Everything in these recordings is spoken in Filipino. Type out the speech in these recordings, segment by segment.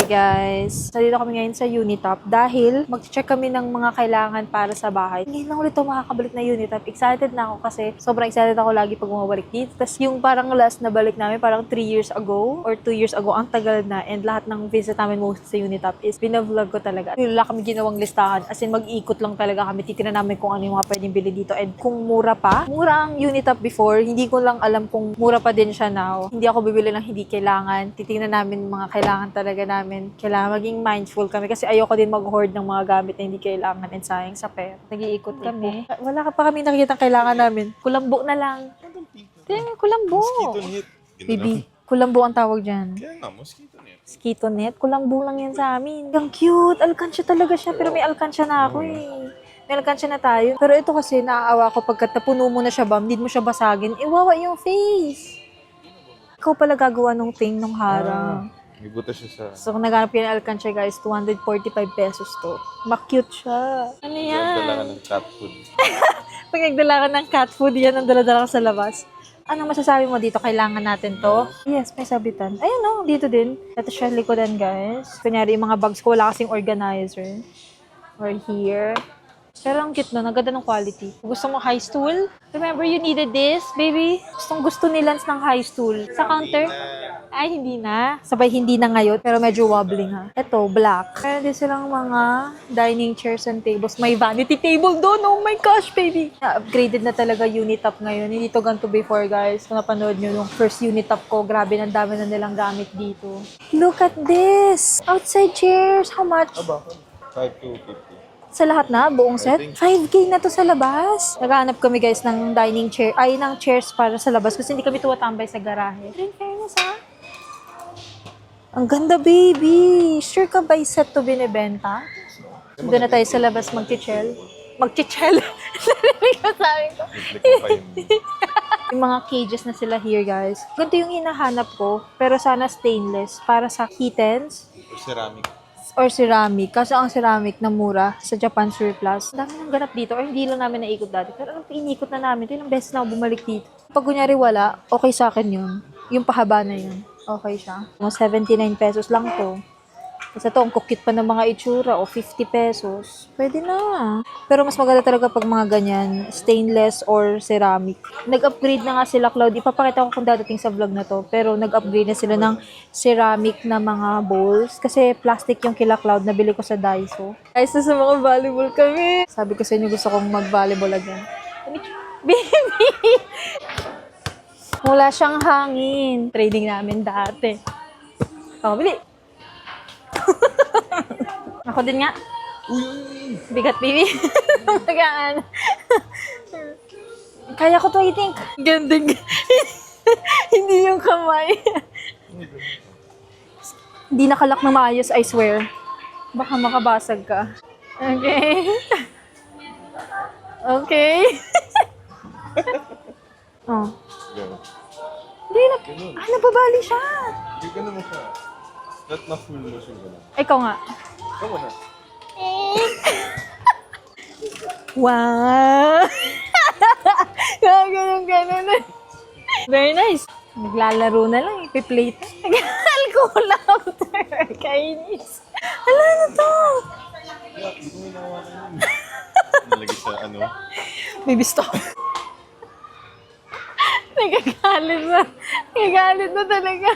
guys, nandito kami ngayon sa Unitop dahil mag-check kami ng mga kailangan para sa bahay. Ngayon lang ulit ako makakabalik na Unitop. Excited na ako kasi sobrang excited ako lagi pag bumabalik dito. Tapos yung parang last na balik namin, parang 3 years ago or 2 years ago, ang tagal na. And lahat ng visit namin most sa Unitop is binavlog ko talaga. Wala kami ginawang listahan. As in, mag-ikot lang talaga kami. Titignan namin kung ano yung mga pwedeng bili dito. And kung mura pa, mura ang Unitop before. Hindi ko lang alam kung mura pa din siya now. Hindi ako bibili ng hindi kailangan. Titignan namin mga kailangan talaga namin. Kailangan maging mindful kami kasi ayoko din mag-hoard ng mga gamit na hindi kailangan and sayang sa pera. Nag-iikot kami. Wala ka pa kami nakikita ang kailangan namin. Kulambo na lang. Kulambo. Mosquito net. Baby, kulambo ang tawag dyan. Kaya nga, mosquito net. Mosquito net. Kulambo lang yan sa amin. Ang cute. Alkansya talaga siya. Pero may alkansya na ako eh. May alkansya na tayo. Pero ito kasi naaawa ko pagkat napuno mo na siya ba, need mo siya basagin. Iwawa yung face. Ikaw pala gagawa ng thing nung harang. May butas siya sa... So, kung naghanap yun ng alkansya, guys, 245 pesos to. Ma-cute siya. Ano yan? Dala ka ng cat food. Pag nagdala ka ng cat food, yan ang dala-dala ka sa labas. Anong masasabi mo dito? Kailangan natin to? Yes, may sabitan. Ayun no, dito din. Ito siya likodan, guys. Kunyari, yung mga bags ko, wala kasing organizer. Or here. Pero ang cute no, naganda ng quality. Gusto mo high stool? Remember you needed this, baby? Gusto ni Lance ng high stool. Sa counter? Ay, hindi na. Sabay hindi na ngayon, pero medyo wobbling ha. Ito, black. Meron din silang mga dining chairs and tables. May vanity table doon. Oh my gosh, baby! Na-upgraded na talaga Unitop ngayon. Hindi to ganito before, guys. Kung napanood nyo yung first Unitop ko, grabe, ang dami na nilang gamit dito. Look at this! Outside chairs. How much? Aba, 5 to 50. Sa lahat na, buong set. 5K na to sa labas. Naghahanap kami guys ng dining chair, ay ng chairs para sa labas kasi hindi kami tuwatambay sa garahe. In fairness ha. Ang ganda baby. Sure ka ba yung set to binibenta? Doon na tayo sa labas mag-chichel. Mag-chichel? Narinig ko sabi ko. Yung mga cages na sila here guys. Ganito yung hinahanap ko pero sana stainless para sa kittens. Ceramic. Or ceramic. Kasi ang ceramic na mura sa Japan Surplus. Ang dami nang ganap dito. Or hindi lang namin naikot dati. Pero anong inikot na namin? Ito yung beses na ako bumalik dito. Pag kunyari wala, okay sa akin yun. Yung pahaba na yun. Okay siya. 79 pesos lang to. Kasi ito, ang kukit pa ng mga itsura. O 50 pesos. Pwede na. Pero mas maganda talaga pag mga ganyan. Stainless or ceramic. Nag-upgrade na nga sila, Cloud. Ipapakita ko kung dadating sa vlog na to. Pero nag-upgrade na sila ng ceramic na mga bowls. Kasi plastic yung kila Cloud. Nabili ko sa Daiso. Guys, sa mga volleyball kami. Sabi ko sa inyo, gusto kong mag-volleyball again. Baby! Wala siyang hangin. Trading namin dati. Oh, bili! Ako din nga. Bigat, baby. Magaan. Kaya ko to, I think. Ganding. Hindi yung kamay. Hindi nakalak na maayos, I swear. Baka makabasag ka. Okay. Okay. Oh. Hindi na. Nababali siya. Hindi ka naman siya. Not na full mo siya. Ikaw nga. Ikaw mo na. Wow! Ganun. Very nice. Naglalaro na lang, ipi-plate. Nag-alcohol kainis. Hala na to? Hindi ko ginawa na yun. Nalagay sa ano? Baby, stop. Nagagalit na talaga.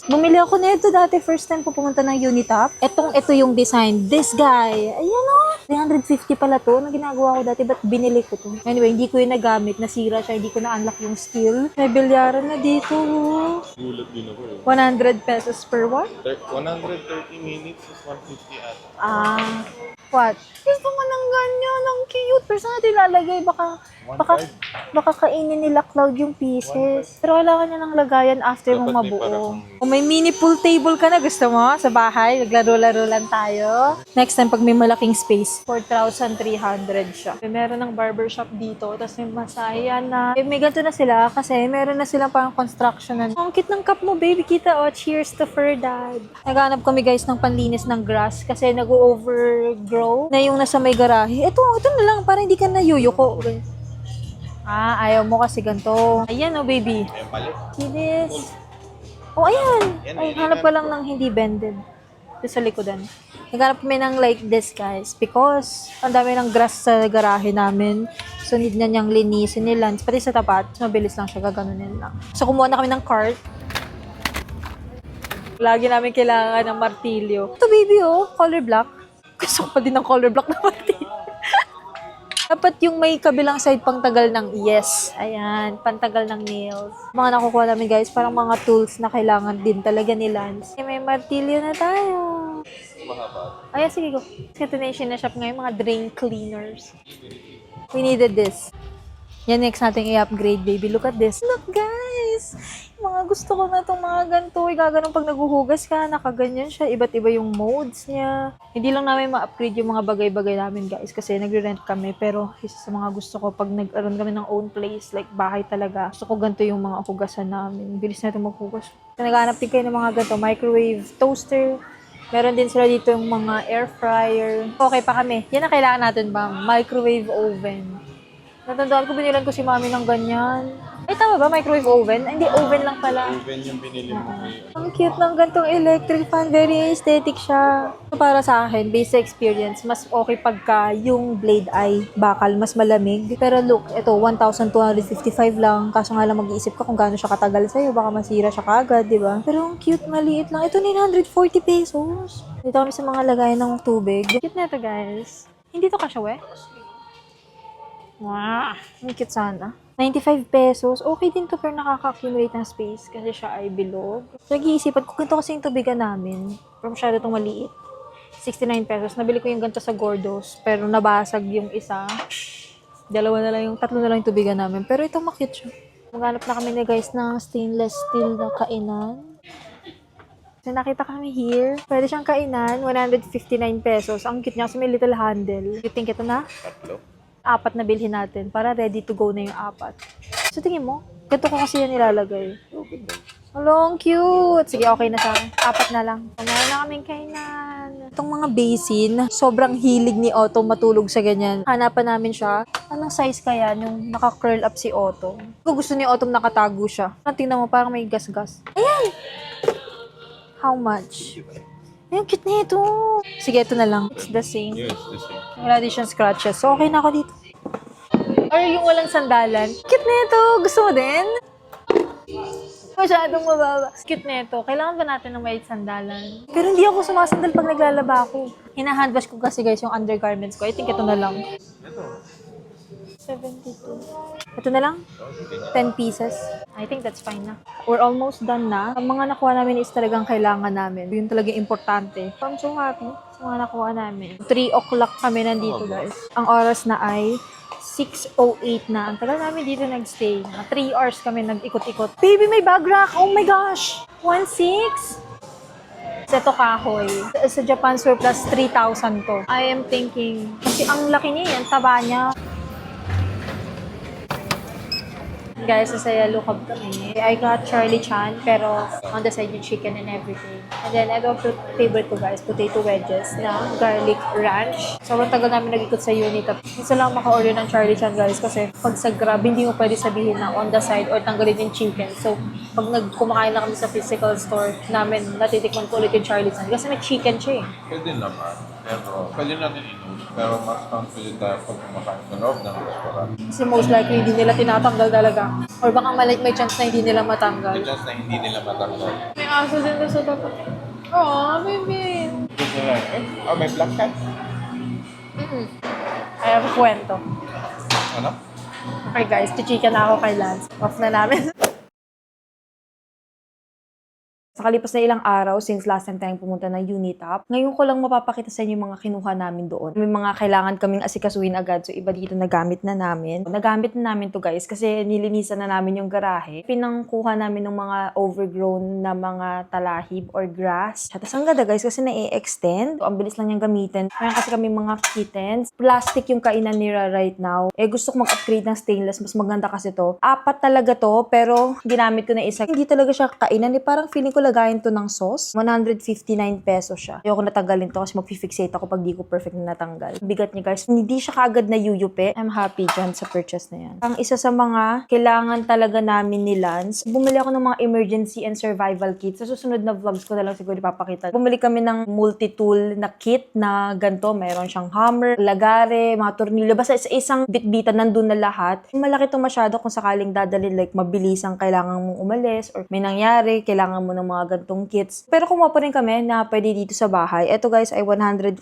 Bumili ako nito dati, first time ko pumunta ng Unitop. Ito yung design. This guy. Ayan o. 350 pala to. Na ginagawa ko dati, ba't binili ko to? Anyway, hindi ko yung nagamit. Nasira siya. Hindi ko na-unlock yung skill. May bilyaran na dito. Gulat din ako eh. 100 pesos per what? 130 minutes is 150 ata. What? Gusto mo ng ganyan. Ang cute. Pero saan natin ilalagay? Baka kainin nila Cloud yung pieces. Pero kailangan niya ng lagayan after mong mabuo. Kung may mini pool table ka na, gusto mo? Sa bahay, naglaro-laro lang tayo. Next time, pag may malaking space, 4,300 siya. Meron ng barbershop dito, tapos may masaya na. May ganito na sila kasi meron na silang parang construction na. Ang cute ng cup mo, baby. Kita, oh, cheers to fur dad. Naghanap kami guys ng panlinis ng grass kasi nag-overgrow na yung nasa may garahe. Ito na lang, para hindi ka nayuyuko. Ayaw mo kasi ganito. Ayan oh, baby. Ayan pala. See this? Oh, ayan. Ay, hanap pa lang ng hindi bended. Dito sa likodan. Naghanap kami ng like this, guys. Because, ang dami ng grass sa garahe namin. So, need na niyang linisin ni Lance. Pati sa tapat, mabilis lang siya, gaganunin lang. So, kumuha na kami ng cart. Lagi namin kailangan ng martilyo. Ito, baby, oh. Color black. Gusto ko pa din ng color black na martilyo. Dapat yung may kabilang side pang tagal ng yes. Ayan, pantagal ng nails. Mga nakukuha namin, guys, parang mga tools na kailangan din talaga ni Lance. May martilyo na tayo. Mahaba. Ayan, sige, go. Kasi ito na yung sinashop ngayon, mga drain cleaners. We needed this. Yan, next natin i-upgrade, baby. Look at this. Look, guys! Mga gusto ko na itong mga ganito. Gaganon pag naguhugas ka, nakaganyan siya. Iba't iba yung modes niya. Hindi lang namin ma-upgrade yung mga bagay-bagay namin, guys. Kasi nagre-rent kami. Pero isa sa mga gusto ko, pag nag-aroon kami ng own place, like bahay talaga, gusto ko ganito yung mga hugasan namin. Bilis na ito maghugas. Naghahanap din kayo ng mga ganito. Microwave, toaster. Meron din sila dito yung mga air fryer. Okay pa kami. Yan ang kailangan natin ba? Microwave oven. Natandaan ko, binilan ko si mami ng ganyan. Ay, tama ba? Microwave oven? Ay, hindi, oven lang pala. Oven yung binili mo. Ang cute ng gantong electric fan. Very aesthetic siya. So, para sa akin, based sa experience, mas okay pagka yung blade ay bakal, mas malamig. Pero look, ito, 1,255 lang. Kaso nga lang mag-iisip ka kung gaano siya katagal sa'yo. Baka masira siya kagad, di ba? Pero ang cute, maliit lang. Ito, 940 pesos. Dito kami sa mga lagayan ng tubig. Cute na ito, guys. Hindi to kasya, we? Wow, ang cute sana. 95 pesos. Okay din to pero nakaka-accumulate ng space kasi siya ay bilog. So, nag-iisipan ko, ganito kasi yung tubigan namin. Pero masyado itong maliit. 69 pesos. Nabili ko yung ganito sa Gordos pero nabasag yung isa. Tatlo na lang yung tubigan namin. Pero ito makit siya. Maghanap na kami na guys ng stainless steel na kainan. So, nakita kami here. Pwede siyang kainan. 159 pesos. Ang cute niya kasi may little handle. You think ito na? Tatlo. 4 na bilhin natin para ready to go na yung 4. So, tingin mo, ganito ko kasi yan nilalagay. Hello, ang cute! Sige, okay na sa akin. 4 na lang. Meron na kaming kainan. Itong mga basin, sobrang hilig ni Otto matulog sa ganyan. Hanapan namin siya. Anong size kaya yung naka-curl up si Otto? Kung gusto ni Otto nakatago siya. Tingnan mo, parang may gas-gas. Ayan! How much? Ay, ang cute na ito. Sige, ito na lang. It's the same. Yes, the same. Wala din siyang scratches. So, okay na ako dito. Or yung walang sandalan. Cute na ito. Gusto mo din? Masyadong mababa. Cute na ito. Kailangan ba natin ng may sandalan? Pero hindi ako sumasandal pag naglalaba ako. Hinahandwash ko kasi guys yung undergarments ko. I think ito na lang. Ito. 72. Ito na lang? 10 pieces. I think that's fine na. We're almost done na. Ang mga nakuha namin is talagang kailangan namin. Yun talagang importante. So, I'm so happy sa mga nakuha namin. 3 o'clock kami nandito, guys. Ang oras na ay 6:08 na. Ang tagal namin dito nag-stay. 3 hours kami nag-ikot-ikot. Baby, may bag rack! Oh my gosh! 1,600! Ito kahoy. Sa Japan Surplus, 3,000 to. I am thinking, kasi ang laki niya, ang taba niya. Guys, sa Yellow Cab kami. I got Charlie Chan, pero on the side yung chicken and everything. And then, ito favorite ko guys, potato wedges na garlic ranch. Sobrang tagal namin nag-ikot sa Unitap. Gusto lang maka-order ng Charlie Chan guys kasi pag sa Grab, hindi mo pwede sabihin na on the side or tanggalin yung chicken. So, pag kumakain na kami sa physical store namin, natitikman ko ulit yung Charlie Chan kasi may chicken siya eh. Pwede naman. Pero pwede natin inom. Pero mas confident tayo pag kumakain sa loob ng restaurant. Kasi most likely, hindi nila tinatanggal talaga. Or baka may chance na hindi nila matanggal. May chance na hindi nila matanggal. May aso din sa tapat. Aww, baby. Gusto na oh, may black cat? I have a kwento. Ano? Okay guys, chichika na ako kay Lance. Off na namin. Sa kalipas na ilang araw, since last time tayong pumunta ng Unitap, ngayon ko lang mapapakita sa inyo yung mga kinuha namin doon. May mga kailangan kaming asikasuhin agad, so iba dito nagamit na namin. Nagamit na namin to guys kasi nilinisan na namin yung garahe. Pinangkuha namin ng mga overgrown na mga talahib or grass. Tapos ang ganda guys kasi na-extend. So, ang bilis lang niyang gamitin. Mayroon kasi kami mga kittens. Plastic yung kainan nila right now. Gusto ko mag-upgrade ng stainless. Mas maganda kasi to. 4 talaga to, pero ginamit ko na isa. Hindi talaga siya kainan. Parang feeling ko lagayan to ng sauce. 159 pesos siya. Ayoko natanggalin to kasi mag-fixate ako pag di ko perfect na natanggal. Bigat niya guys. Hindi siya kaagad na yuyupi. I'm happy dyan sa purchase na yan. Ang isa sa mga kailangan talaga namin ni Lance, bumili ako ng mga emergency and survival kit. Sa susunod na vlogs ko na lang siguro ipapakita. Bumili kami ng multi-tool na kit na ganito. Mayroon siyang hammer, lagare, mga tornilyo. Basta sa isang bitbitan nandun na lahat. Malaki to masyado kung sakaling dadalhin like mabilis ang kailangan mong umalis or may nangyari, kailangan mo ng mga gantong kits. Pero kumuha pa rin kami na pwede dito sa bahay. Ito guys ay 145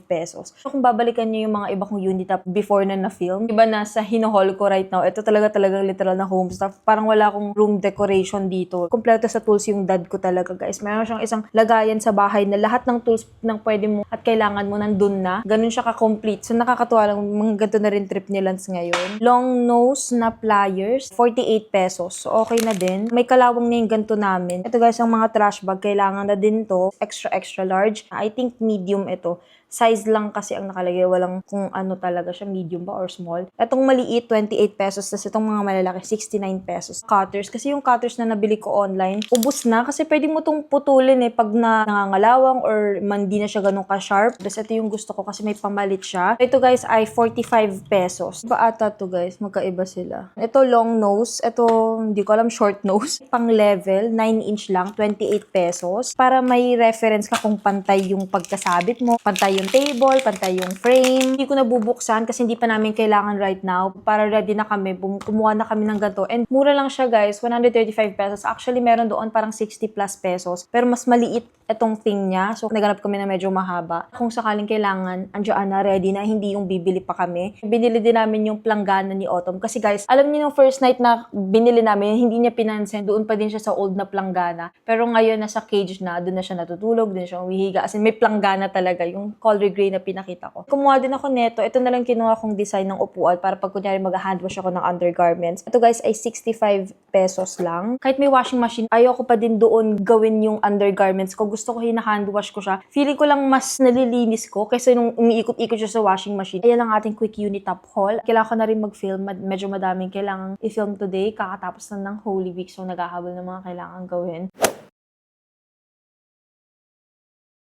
pesos. So kung babalikan niyo yung mga iba kong unit up before na na-film, iba na sa hino-haul ko right now, ito talagang literal na home stuff. Parang wala akong room decoration dito. Kompleto sa tools yung dad ko talaga guys. Meron siyang isang lagayan sa bahay na lahat ng tools ng pwede mo at kailangan mo nandun na. Ganun siya ka-complete. So nakakatuwa lang, mga ganito na rin trip ni Lance ngayon. Long nose na pliers, 48 pesos. So okay na din. May kalawang na yung ganito namin. Ito guys, ang mga trash bag, kailangan na din to. Extra large. I think medium ito. Size lang kasi ang nakalagay. Walang kung ano talaga siya, medium ba or small. Itong maliit, 28 pesos. Tapos itong mga malalaki, 69 pesos. Cutters. Kasi yung cutters na nabili ko online, ubos na. Kasi pwede mo itong putulin pag nangangalawang or hindi na siya ganun ka-sharp. Tapos ito yung gusto ko kasi may pamalit siya. Ito guys ay 45 pesos. Iba ata to guys. Magkaiba sila. Ito long nose. Ito, hindi ko alam, short nose. Pang level, 9-inch lang, 28 pesos. Para may reference ka kung pantay yung pagkasabit mo, pantay yung table, pantay yung frame. Hindi ko nabubuksan kasi hindi pa namin kailangan right now. Para ready na kami, kumuha na kami ng ganito. And mura lang siya guys, 135 pesos. Actually, meron doon parang 60 plus pesos. Pero mas maliit itong thing niya. So, naganap kami na medyo mahaba. Kung sakaling kailangan, andyan na, ready na, hindi yung bibili pa kami. Binili din namin yung planggana ni Autumn. Kasi guys, alam niyo yung first night na binili namin, hindi niya pinansin. Doon pa din siya sa old na planggana. Pero ngayon, nasa cage na, doon na siya natutulog, doon siya umihiga. As in, may planggana talaga, yung color gray na pinakita ko. Kumuha din ako neto. Ito na lang kinuha kong design ng upuan para pag kunyari mag-handwash ako ng undergarments. Ito guys ay 65 pesos lang. Kahit may washing machine, ayoko pa din doon gawin yung undergarments ko. Gusto ko hina-handwash ko siya. Feeling ko lang mas nalilinis ko kaysa nung umiikot-ikot siya sa washing machine. Ayan ang ating quick unit top haul. Kailangan ko na rin mag-film. Medyo madaming kailangan i-film today. Kakatapos na ng Holy Week. So naghahabol ng mga kailangan gawin.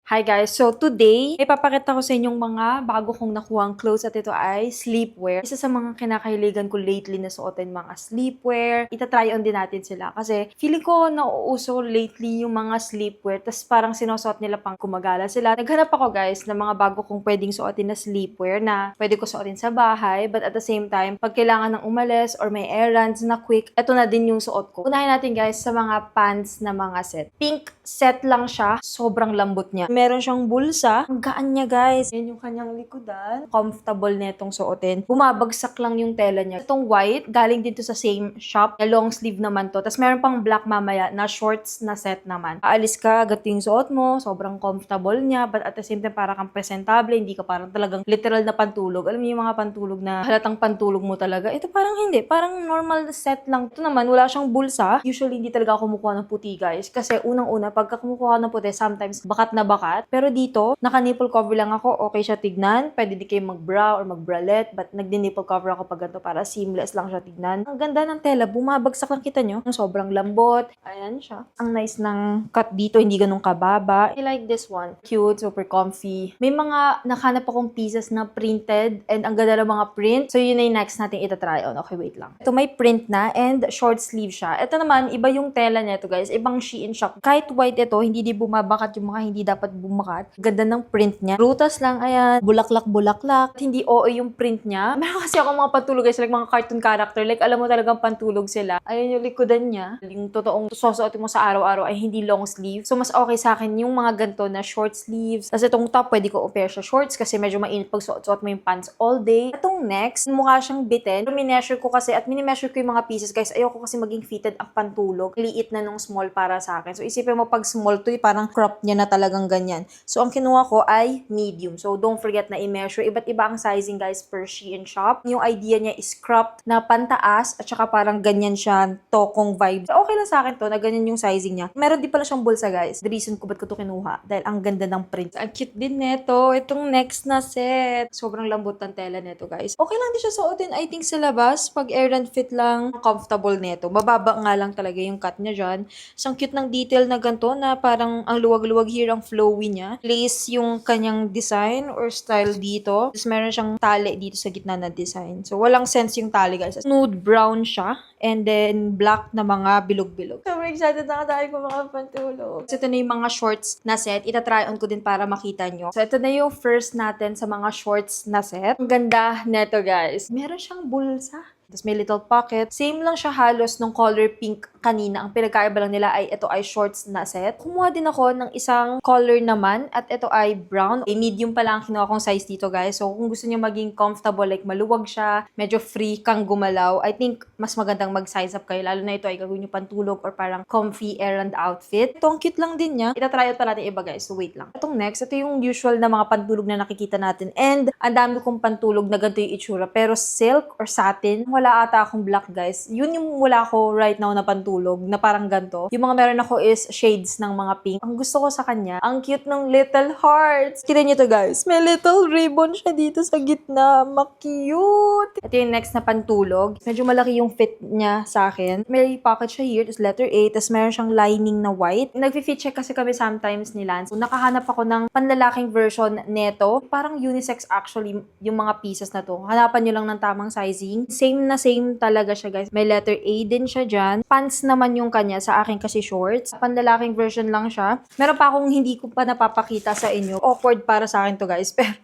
Hi guys! So today, ipapakita ko sa inyong mga bago kong nakuhang clothes at ito ay sleepwear. Isa sa mga kinakahiligan ko lately na suotin mga sleepwear. Itatry on din natin sila kasi feeling ko nauuso lately yung mga sleepwear tas parang sinusuot nila pang gumagala sila. Naghanap ako guys ng mga bago kong pwedeng suotin na sleepwear na pwede ko suotin sa bahay but at the same time, pag kailangan ng umalis or may errands na quick, ito na din yung suot ko. Unahin natin guys sa mga pants na mga set. Pink set lang siya. Sobrang lambot niya. Meron siyang bulsa. Ang gaan niya, guys. Yan yung kanyang likodan. Comfortable netong suotin. Bumabagsak lang yung tela niya. Itong white, galing dito sa same shop. Na long sleeve naman to. Tapos meron pang black mamaya na shorts na set naman. Aalis ka, gato yung suot mo. Sobrang comfortable niya. But at the same time, para kang presentable. Hindi ka parang talagang literal na pantulog. Alam mo yung mga pantulog na halatang pantulog mo talaga. Ito parang hindi. Parang normal set lang. Ito naman, wala siyang bulsa. Usually, hindi talaga ako kumukuha ng puti, guys. Kasi unang-una, pagka kumukuha ng puti, sometimes bakat na bakat. Pero dito, naka-nipple cover lang ako. Okay siya tignan. Pwede di kayo mag-bra or mag-bralette. But nagdi-nipple cover ako pag ganito para seamless lang siya tignan. Ang ganda ng tela. Bumabagsak lang kita nyo. Sobrang lambot. Ayan siya. Ang nice ng cut dito. Hindi ganun kababa. I like this one. Cute. Super comfy. May mga nakahanap akong pieces na printed. And ang ganda ng mga print. So yun na yung next natin itatry on. Okay, wait lang. Ito may print na and short sleeve siya. Ito naman, iba yung tela nito guys. Ibang Shein shop. Kahit white ito, hindi di bumabakat yung mga hindi dapat bumakat. Ganda ng print niya. Rutas lang, ayan. Bulaklak-bulaklak. Hindi oo yung print niya. Meron kasi ako mga pantulog guys, like mga cartoon character. Like, alam mo talagang pantulog sila. Ayan yung likodan niya. Yung totoong susuotin mo sa araw-araw ay hindi long sleeve. So, mas okay sa akin yung mga ganito na short sleeves. Tapos itong top, pwede ko i-pair siya shorts kasi medyo mainit pag suot mo yung pants all day. Itong next, mukha siyang bitin. Pero mineasure ko kasi at minimeasure ko yung mga pieces guys. Ayoko kasi maging fitted ang pantulog. Liit na nung small para sa akin. So, isipin mo pag small to, parang crop niya na talagang ganyan. So, ang kinuha ko ay medium. So, don't forget na i-measure. Iba't iba ang sizing guys per Shein shop. Yung idea niya is cropped na pantaas at saka parang ganyan siya, tokong vibe. So, okay lang sa akin to na ganyan yung sizing niya. Meron din pala siyang bulsa guys. The reason ko ba't ko to kinuha dahil ang ganda ng print. Ang cute din neto. Itong next na set. Sobrang lambot ng tela neto guys. Okay lang din siya suotin I think sa labas. Pag errand fit lang, comfortable neto. Bababa nga lang talaga yung cut niya dyan. So, ang cute ng detail na ganito. to na parang ang luwag-luwag here ang flowy niya. Lace yung kanyang design or style dito. Tapos meron siyang tali dito sa gitna na design. So walang sense yung tali guys. Nude brown siya. And then black na mga bilog-bilog. Sobrang excited na tayo kung makapantulog. So ito na yung mga shorts na set. Itatry on ko din para makita nyo. So ito na yung first natin sa mga shorts na set. Ang ganda neto guys. Meron siyang bulsa. Tapos may little pocket. Same lang siya halos nung color pink kanina. Ang pinagkaiba lang nila ay ito ay shorts na set. Kumuha din ako ng isang color naman at ito ay brown. Medium pa lang ang kinuha kong size dito guys. So kung gusto niyo maging comfortable, like maluwag siya, medyo free kang gumalaw, I think mas magandang mag-size up kayo. Lalo na ito ay gagawin niyo pantulog or parang comfy errand outfit. Ito ang cute lang din niya. Itatry out pa natin iba guys. So wait lang. Itong next, ito yung usual na mga pantulog na nakikita natin. And ang dami kong pantulog na ganito yung itsura. Pero silk or satin, wala ata akong black guys. Yun yung wala ko right now na pantulog na parang ganito. Yung mga meron ako is shades ng mga pink. Ang gusto ko sa kanya, ang cute ng little hearts. Kita niyo to guys. May little ribbon siya dito sa gitna. Ma-cute. Ito yung next na pantulog. Medyo malaki yung fit niya sa akin. May pocket siya here. Tapos letter A. Tapos meron siyang lining na white. Nag-fit check kasi kami sometimes ni Lance. So, nakahanap ako ng panlalaking version neto. Parang unisex actually yung mga pieces na to. Hanapan nyo lang ng tamang sizing. Same talaga siya guys. May letter A din siya dyan. Pants naman yung kanya, sa akin kasi shorts. Panlalaking version lang siya. Meron pa akong hindi ko pa napapakita sa inyo. Awkward para sa akin to guys. Pero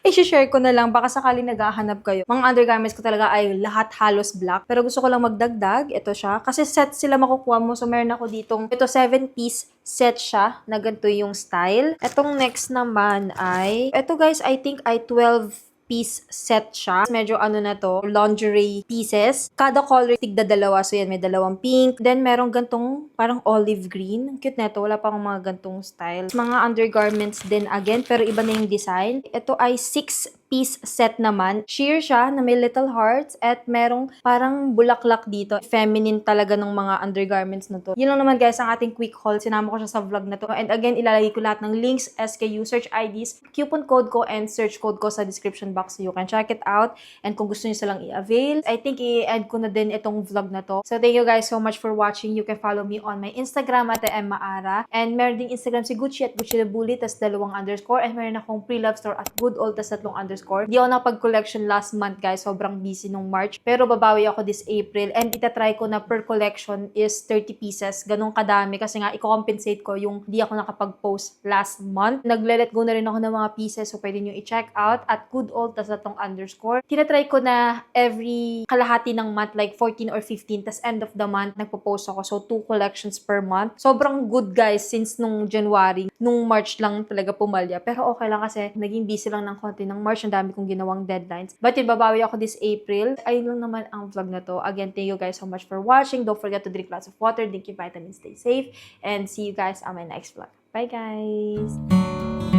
i-share ko na lang. Baka sakali naghahanap kayo. Mga undergarments ko talaga ay lahat halos black. Pero gusto ko lang magdagdag. Ito siya. Kasi set sila makukuha mo. So meron ako ditong, ito 7-piece set siya na ganito yung style. Itong next naman ay, ito guys, I think ay 12-piece set siya. Medyo ano na to, lingerie pieces. Kada color, tigda dalawa. So yan, may dalawang pink. Then, merong gantong parang olive green. Cute na to. Wala pa akong mga gantong style. Mga undergarments din again, pero iba na yung design. Ito ay 6-piece set naman. Sheer siya na may little hearts at merong parang bulaklak dito. Feminine talaga ng mga undergarments na to. Yun lang naman guys ang ating quick haul. Sinama ko siya sa vlog na to. And again, ilalagay ko lahat ng links, SKU, search IDs, coupon code ko, and search code ko sa description box so you can check it out. And kung gusto niyo silang i-avail, I think i-add ko na din itong vlog na to. So thank you guys so much for watching. You can follow me on my Instagram at @emmaara. And meron ding Instagram si Gucci at Gucci the Bully, tas 2 underscore. And meron akong pre-love store at Good Old, tas 3 underscore. Di ako nakapag-collection last month guys. Sobrang busy nung March. Pero babawi ako this April. And itatry ko na per collection is 30 pieces. Ganong kadami kasi nga i-compensate ko yung di ako nakapag-post last month. Nagle-let go na rin ako ng mga pieces. So pwede nyo i-check out at Good Old, tas 3 underscore. Tinatry ko na every kalahati ng month, like 14 or 15, tas end of the month, nagpo-post ako. So, 2 collections per month. Sobrang good guys since nung January. Nung March lang talaga pumalya. Pero okay lang kasi naging busy lang ng konti ng March. Ang dami kong ginawang deadlines. But yun, babawi ako this April. Ayun lang naman ang vlog na to. Again, thank you guys so much for watching. Don't forget to drink lots of water, drink your vitamins, stay safe, and see you guys on my next vlog. Bye guys!